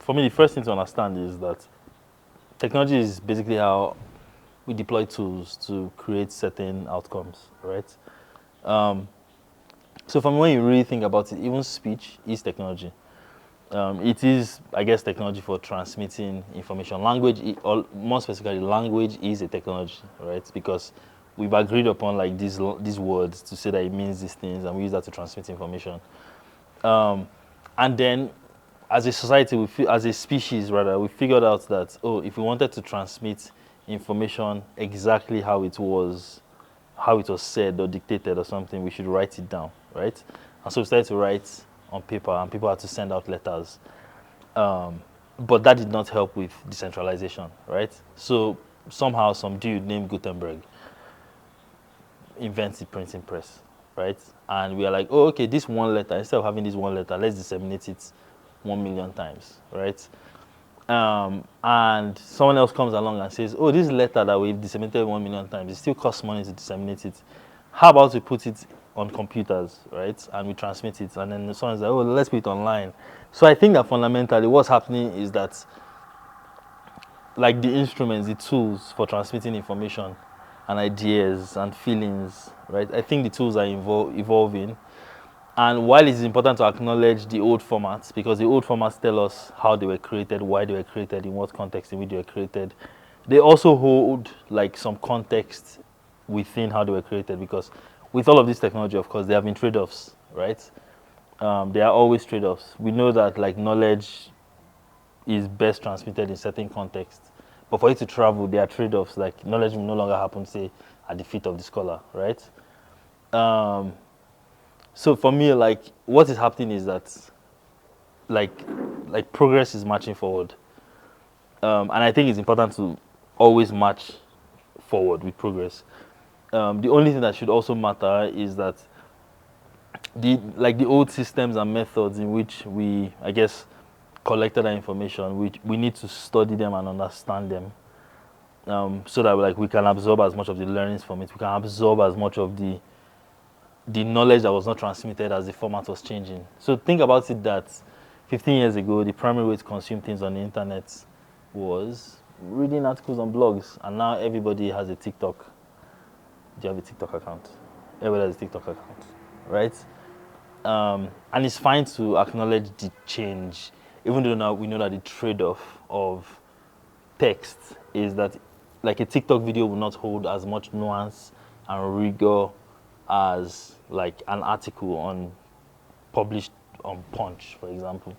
for me, the first thing to understand is that technology is basically how we deploy tools to create certain outcomes, right? Um, so for me, when you really think about it, even speech is technology. It is, I guess, technology for transmitting information. Language, or more specifically, language is a technology, right? Because we've agreed upon like these words to say that it means these things, and we use that to transmit information. And then, as a society, as a species rather, we figured out that if we wanted to transmit information exactly how it was said or dictated or something, we should write it down, right? And so we started to write on paper, and people had to send out letters. But that did not help with decentralization, right? So somehow some dude named Gutenberg invents the printing press, right? And we are like, oh, okay, this one letter, instead of having this one letter, let's disseminate it 1 million times, right? And someone else comes along and says, oh, this letter that we've disseminated 1 million times, it still costs money to disseminate it. How about we put it on computers, right? And we transmit it. And then someone's like, oh, let's put it online. So I think that fundamentally what's happening is that like the instruments, the tools for transmitting information and ideas and feelings, right? I think the tools are evolving. And while it is important to acknowledge the old formats, because the old formats tell us how they were created, why they were created, in what context in which they were created, they also hold like some context within how they were created. Because with all of this technology, of course, there have been trade-offs, right? There are always trade-offs. We know that like knowledge is best transmitted in certain contexts, but for it to travel, there are trade-offs. Like knowledge will no longer happen, say, at the feet of the scholar, right? So for me, like what is happening is that like progress is marching forward, and I think it's important to always march forward with progress. The only thing that should also matter is that the old systems and methods in which we, I guess, collected that information, we need to study them and understand them, so that like we can absorb as much of the learnings from it. We can absorb as much of the knowledge that was not transmitted as the format was changing. So think about it that 15 years ago, the primary way to consume things on the internet was reading articles on blogs, and now everybody has a TikTok. Do you have a TikTok account? Everybody has a TikTok account, right? And it's fine to acknowledge the change, even though now we know that the trade-off of text is that like a TikTok video will not hold as much nuance and rigor as like an article on published on Punch, for example.